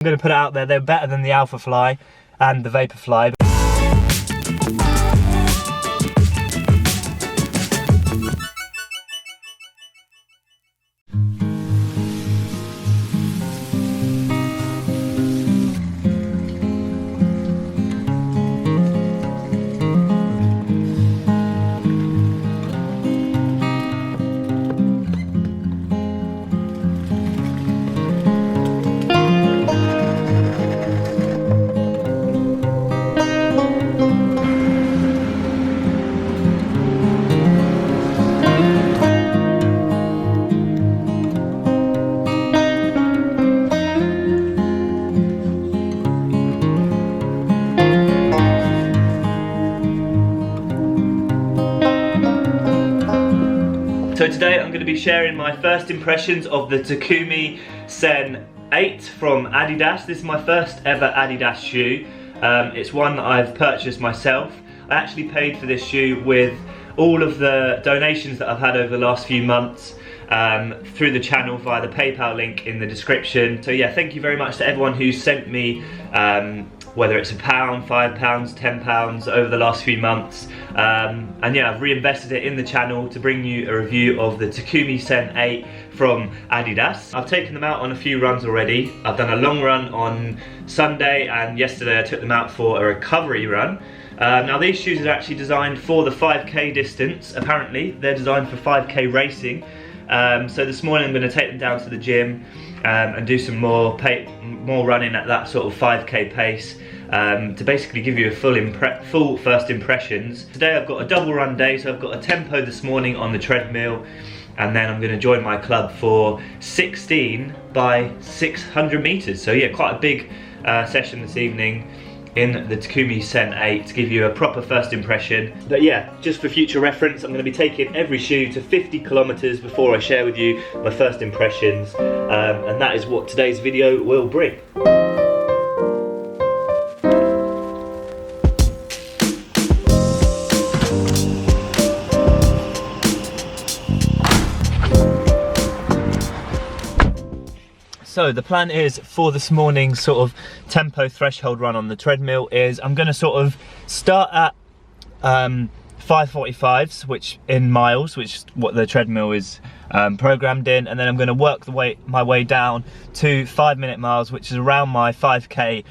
I'm going to put it out there, they're better than the Alpha Fly and the Vaporfly. So today I'm going to be sharing my first impressions of the Takumi Sen 8 from Adidas. This is my first ever Adidas shoe. It's one that I've purchased myself. I actually paid for this shoe with all of the donations that I've had over the last few months through the channel via the PayPal link in the description. So yeah, thank you very much to everyone who's sent me whether it's £1, £5, £10 over the last few months. And yeah, I've reinvested it in the channel to bring you a review of the Takumi Sen 8 from Adidas. I've taken them out on a few runs already. I've done a long run on Sunday, and yesterday I took them out for a recovery run. Now these shoes are actually designed for the 5k distance. Apparently they're designed for 5k racing. So this morning I'm going to take them down to the gym and do some more running at that sort of 5k pace to basically give you a full first impressions. Today I've got a double run day, so I've got a tempo this morning on the treadmill, and then I'm going to join my club for 16 by 600 meters. So yeah, quite a big session this evening in the Takumi Sen 8 to give you a proper first impression. But yeah, just for future reference, I'm going to be taking every shoe to 50 kilometers before I share with you my first impressions, and that is what today's video will bring. So the plan is for this morning's sort of tempo threshold run on the treadmill is I'm going to sort of start at 5:45s, which in miles, which is what the treadmill is programmed in, and then I'm going to work my way down to 5-minute miles, which is around my 5k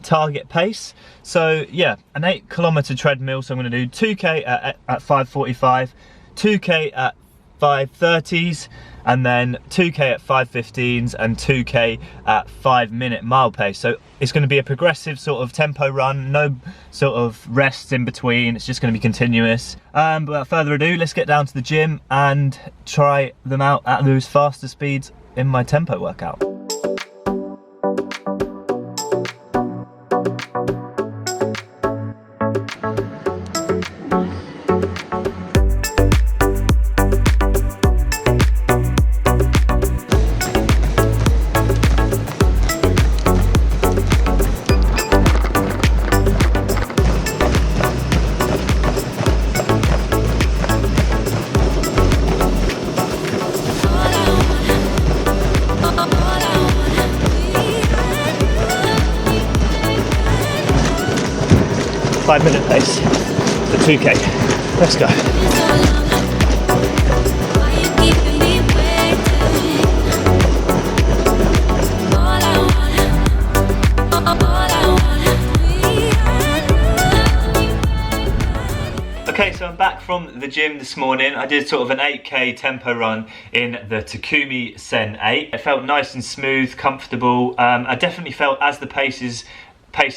target pace. So yeah, an 8-kilometer treadmill. So I'm going to do 2k at 5:45, 2k at 5:30s, and then 2k at 5:15s and 2k at 5-minute mile pace. So it's going to be a progressive sort of tempo run, no sort of rests in between. It's just going to be continuous. But without further ado, let's get down to the gym and try them out at those faster speeds in my tempo workout. Five-minute pace for 2k. Let's go. Okay, so I'm back from the gym this morning. I did sort of an 8k tempo run in the Takumi Sen 8. It felt nice and smooth, comfortable. I definitely felt as the pace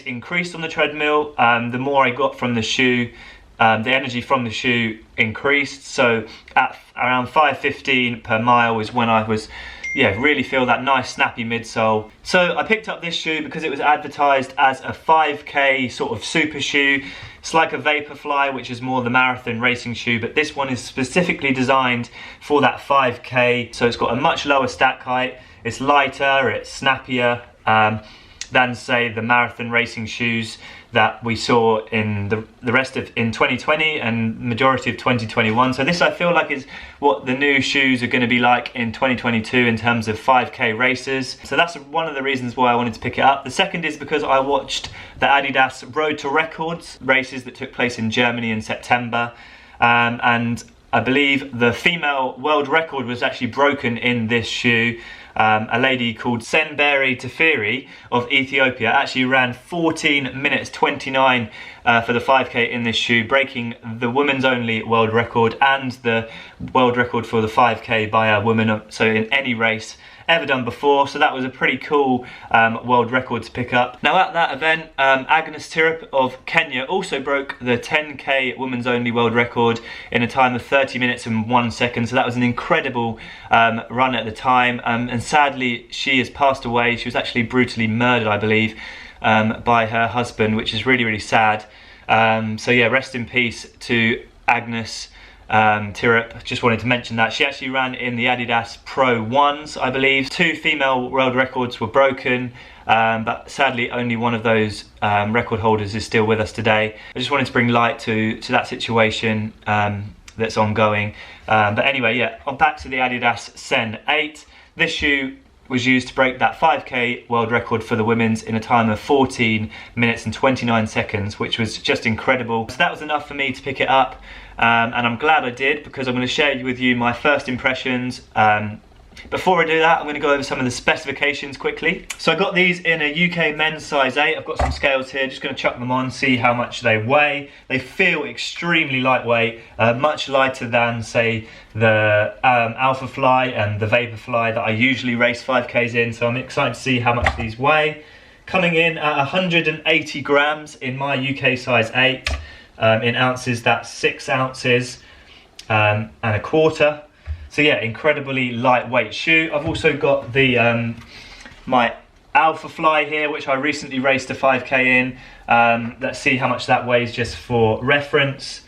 increased on the treadmill, the more I got from the shoe, the energy from the shoe increased. So at around 5:15 per mile is when I was, really feel that nice snappy midsole. So I picked up this shoe because it was advertised as a 5k sort of super shoe. It's like a Vaporfly, which is more the marathon racing shoe, but this one is specifically designed for that 5k. So it's got a much lower stack height, it's lighter, it's snappier. than say the marathon racing shoes that we saw in the rest of in 2020 and majority of 2021. So this I feel like is what the new shoes are going to be like in 2022 in terms of 5k races. So that's one of the reasons why I wanted to pick it up. The second is because I watched the Adidas Road to Records races that took place in Germany in September, and I believe the female world record was actually broken in this shoe. A lady called Senberi Teferi of Ethiopia actually ran 14 minutes 29 for the 5k in this shoe, breaking the women's only world record and the world record for the 5k by a woman, so in any race ever done before. So that was a pretty cool world record to pick up. Now at that event, Agnes Tirop of Kenya also broke the 10k women's only world record in a time of 30 minutes and 1 second. So that was an incredible run at the time, and sadly she has passed away. She was actually brutally murdered, I believe, by her husband, which is really, really sad. So yeah, rest in peace to Agnes Tirop. Just wanted to mention that. She actually ran in the Adidas Pro 1s, I believe. 2 female world records were broken, but sadly only one of those record holders is still with us today. I just wanted to bring light to that situation that's ongoing. But anyway, yeah, on back to the Adidas Sen 8. This shoe was used to break that 5k world record for the women's in a time of 14 minutes and 29 seconds, which was just incredible. So that was enough for me to pick it up, and I'm glad I did, because I'm going to share with you my first impressions. Before I do that, I'm going to go over some of the specifications quickly. So I got these in a UK men's size 8. I've got some scales here, just going to chuck them on, see how much they weigh. They feel extremely lightweight, much lighter than, say, the Alpha Fly and the Vaporfly that I usually race 5Ks in. So I'm excited to see how much these weigh. Coming in at 180 grams in my UK size 8. In ounces, that's 6 ounces and a quarter. So yeah, incredibly lightweight shoe. I've also got the my Alpha Fly here, which I recently raced a 5k in. Let's see how much that weighs just for reference.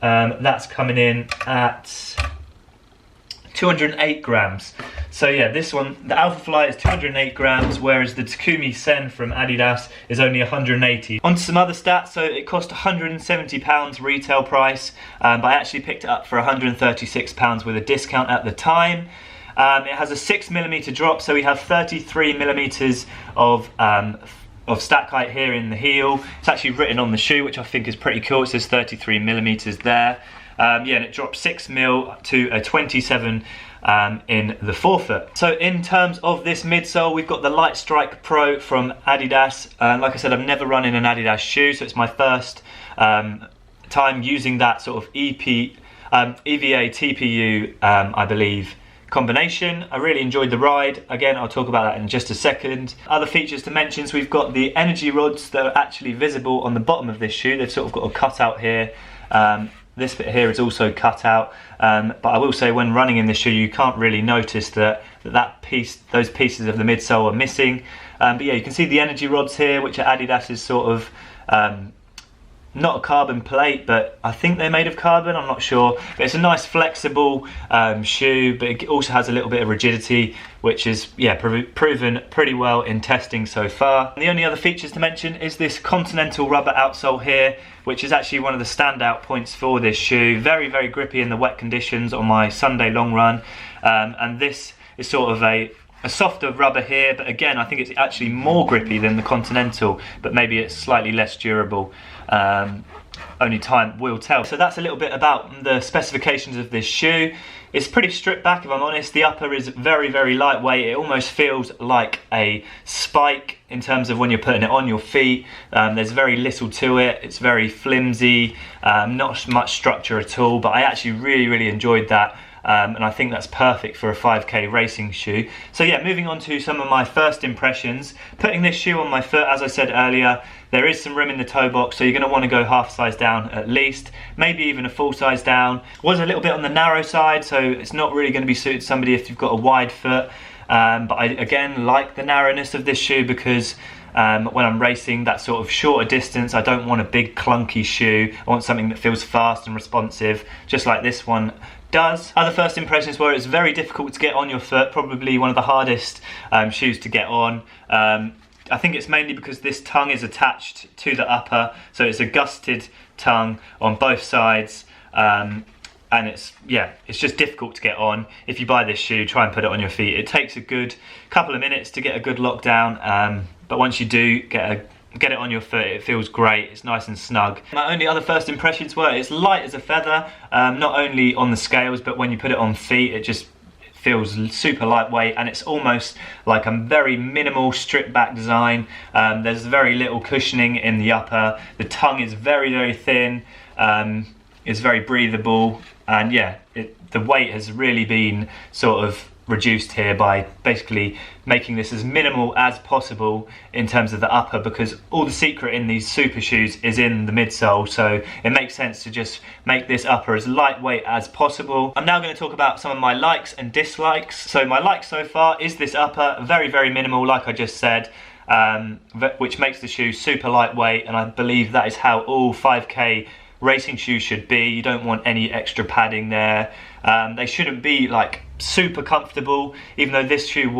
That's coming in at 208 grams. So yeah, this one, the Alpha Fly is 208 grams, whereas the Takumi Sen from Adidas is only 180. On to some other stats. So it cost £170 retail price, but I actually picked it up for £136 with a discount at the time. It has a 6mm drop, so we have 33mm of stack height here in the heel. It's actually written on the shoe, which I think is pretty cool. It says 33mm there. Yeah, and it drops 6mm to a 27 in the forefoot. So in terms of this midsole, we've got the Light Strike Pro from Adidas. Like I said, I've never run in an Adidas shoe, so it's my first time using that sort of EVA TPU, I believe, combination. I really enjoyed the ride. Again, I'll talk about that in just a second. Other features to mention, so we've got the energy rods that are actually visible on the bottom of this shoe. They've sort of got a cutout here. This bit here is also cut out, but I will say when running in this shoe you can't really notice those pieces of the midsole are missing. But yeah, you can see the energy rods here, which are Adidas's sort of not a carbon plate, but I think they're made of carbon, I'm not sure. But it's a nice flexible shoe, but it also has a little bit of rigidity, which is, yeah, proven pretty well in testing so far. And the only other features to mention is this Continental rubber outsole here, which is actually one of the standout points for this shoe. Very, very grippy in the wet conditions on my Sunday long run. And this is sort of a softer rubber here, but again, I think it's actually more grippy than the Continental, but maybe it's slightly less durable. Only time will tell. So that's a little bit about the specifications of this shoe. It's pretty stripped back, if I'm honest. The upper is very, very lightweight. It almost feels like a spike in terms of when you're putting it on your feet. There's very little to it. It's very flimsy, not much structure at all, but I actually really, really enjoyed that. And I think that's perfect for a 5k racing shoe. So yeah, moving on to some of my first impressions. Putting this shoe on my foot, as I said earlier, there is some room in the toe box, so you're going to want to go half size down at least, maybe even a full size down. Was a little bit on the narrow side, so it's not really going to be suited to somebody if you've got a wide foot. But I, again, like the narrowness of this shoe because when I'm racing that sort of shorter distance, I don't want a big clunky shoe. I want something that feels fast and responsive, just like this one does. Other first impressions were it's very difficult to get on your foot, probably one of the hardest shoes to get on. I think it's mainly because this tongue is attached to the upper, so it's a gusseted tongue on both sides, and it's just difficult to get on. If you buy this shoe, try and put it on your feet. It takes a good couple of minutes to get a good lockdown, but once you do get it on your foot, it feels great. It's nice and snug. My only other first impressions were it's light as a feather, not only on the scales, but when you put it on feet, it just feels super lightweight, and it's almost like a very minimal stripped back design. There's very little cushioning in the upper. The tongue is very, very thin. It's very breathable, and yeah, the weight has really been sort of reduced here by basically making this as minimal as possible in terms of the upper, because all the secret in these super shoes is in the midsole, so it makes sense to just make this upper as lightweight as possible. I'm now going to talk about some of my likes and dislikes. So my likes so far is this upper, very, very minimal, like I just said, which makes the shoe super lightweight, and I believe that is how all 5K racing shoes should be. You don't want any extra padding there. They shouldn't be like super comfortable, even though this shoe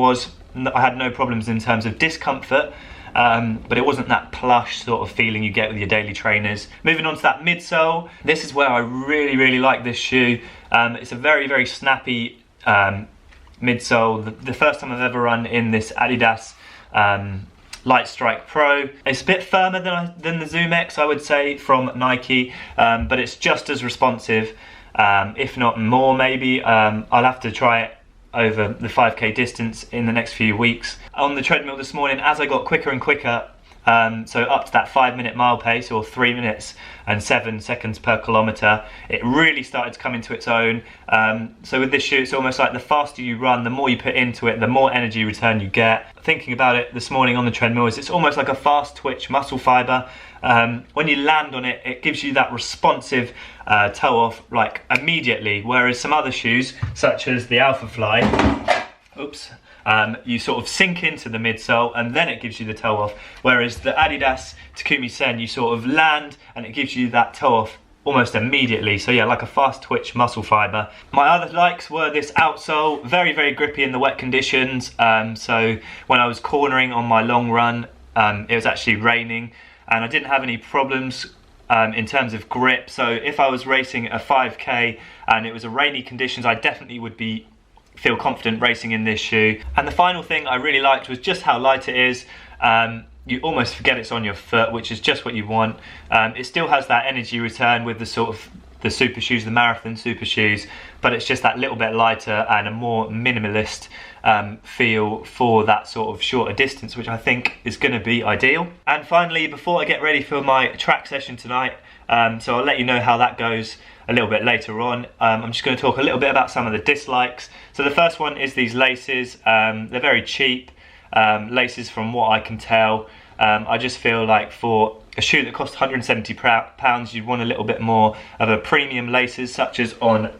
I had no problems in terms of discomfort, but it wasn't that plush sort of feeling you get with your daily trainers. Moving on to that midsole, this is where I really, really like this shoe. It's a very, very snappy midsole. The first time I've ever run in this Adidas Light Strike Pro. It's a bit firmer than the Zoom X, I would say, from Nike, but it's just as responsive, if not more maybe. I'll have to try it over the 5K distance in the next few weeks. On the treadmill this morning, as I got quicker and quicker, so up to that 5-minute mile pace, or 3 minutes and 7 seconds per kilometre, it really started to come into its own. So with this shoe, it's almost like the faster you run, the more you put into it, the more energy return you get. Thinking about it this morning on the treadmill, it's almost like a fast twitch muscle fibre. When you land on it, it gives you that responsive toe off like immediately, whereas some other shoes, such as the Alpha Fly, you sort of sink into the midsole and then it gives you the toe off, whereas the Adidas Takumi Sen, you sort of land and it gives you that toe off almost immediately. So yeah, like a fast twitch muscle fibre. My other likes were this outsole, very, very grippy in the wet conditions. So when I was cornering on my long run, it was actually raining and I didn't have any problems in terms of grip. So if I was racing a 5K and it was a rainy conditions, I definitely would feel confident racing in this shoe. And the final thing I really liked was just how light it is. You almost forget it's on your foot, which is just what you want. It still has that energy return with the sort of the super shoes, the marathon super shoes, but it's just that little bit lighter and a more minimalist feel for that sort of shorter distance, which I think is going to be ideal. And finally, before I get ready for my track session tonight, so I'll let you know how that goes a little bit later on. I'm just going to talk a little bit about some of the dislikes. So the first one is these laces. They're very cheap laces from what I can tell. I just feel like for a shoe that costs £170, you'd want a little bit more of a premium laces, such as on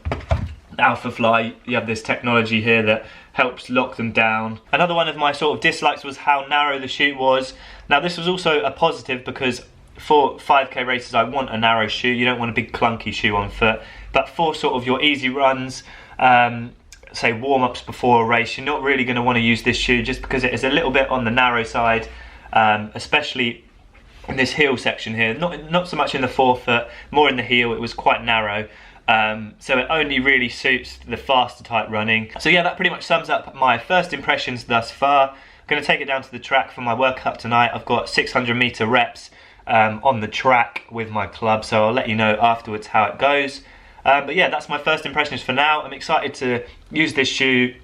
Alpha Fly. You have this technology here that helps lock them down. Another one of my sort of dislikes was how narrow the shoe was. Now this was also a positive, because for 5K races I want a narrow shoe. You don't want a big clunky shoe on foot, but for sort of your easy runs, say warm-ups before a race, you're not really going to want to use this shoe, just because it is a little bit on the narrow side, especially in this heel section here. Not so much in the forefoot, more in the heel. It was quite narrow, so it only really suits the faster type running. So yeah, that pretty much sums up my first impressions thus far. I'm going to take it down to the track for my workout tonight. I've got 600 meter reps on the track with my club, so I'll let you know afterwards how it goes. But yeah, that's my first impressions for now. I'm excited to use this shoe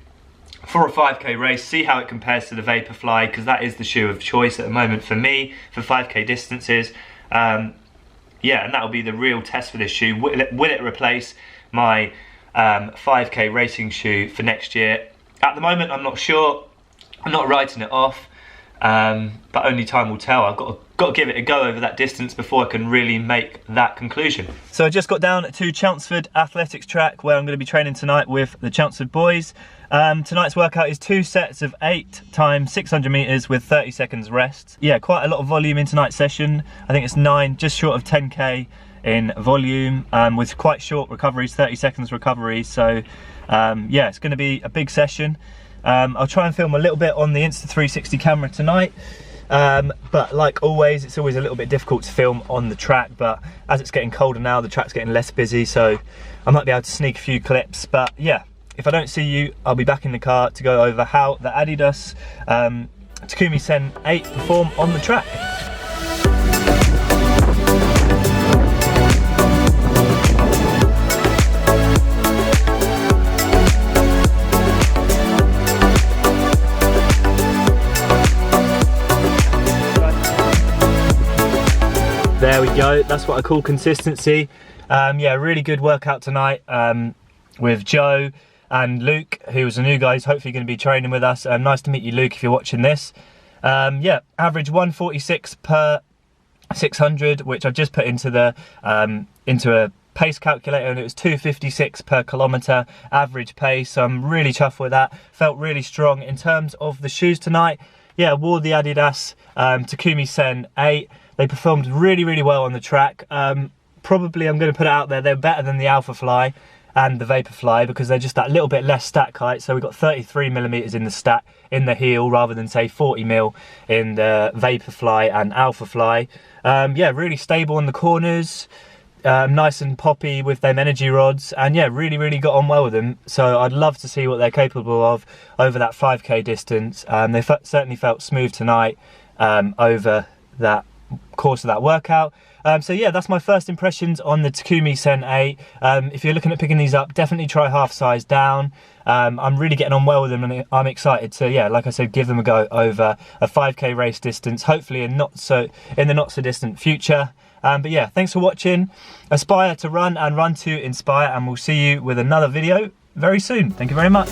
for a 5K race, see how it compares to the Vaporfly, because that is the shoe of choice at the moment for me for 5K distances. Yeah, and that will be the real test for this shoe. Will it replace my 5K racing shoe for next year? At the moment, I'm not sure. I'm not writing it off, but only time will tell. I've got to give it a go over that distance before I can really make that conclusion. So I just got down to Chelmsford Athletics track, where I'm going to be training tonight with the Chelmsford boys. Tonight's workout is 2 sets of 8 times 600 meters with 30 seconds rest. Yeah, quite a lot of volume in tonight's session. I think it's 9, just short of 10K in volume, with quite short recoveries, 30 seconds recoveries. So yeah, it's going to be a big session. I'll try and film a little bit on the Insta360 camera tonight. But like always, it's always a little bit difficult to film on the track, but as it's getting colder now, the track's getting less busy, so I might be able to sneak a few clips. But yeah, if I don't see you, I'll be back in the car to go over how the Adidas Takumi Sen 8 perform on the track. There we go, that's what I call consistency. Yeah, really good workout tonight with Joe and Luke, who was a new guy, who's hopefully going to be training with us. Nice to meet you, Luke, if you're watching this. Yeah, average 146 per 600, which I've just put into the into a pace calculator, and it was 256 per kilometre average pace, so I'm really chuffed with that. Felt really strong. In terms of the shoes tonight, yeah, wore the Adidas Takumi Sen 8. They performed really, really well on the track. Probably, I'm going to put it out there, they're better than the Alpha Fly and the Vaporfly because they're just that little bit less stack height. So we've got 33mm in the stack in the heel rather than say 40mm in the Vaporfly and Alpha Fly. Yeah, really stable on the corners, nice and poppy with them energy rods, and yeah, really, really got on well with them. So I'd love to see what they're capable of over that 5k distance. They certainly felt smooth tonight over that course of that workout. So yeah, that's my first impressions on the Takumi Sen 8. If you're looking at picking these up, definitely try half size down. I'm really getting on well with them, and I'm excited to, yeah, like I said, give them a go over a 5k race distance, hopefully in the not so distant future. But yeah, thanks for watching. Aspire to run and run to inspire, and we'll see you with another video very soon. Thank you very much.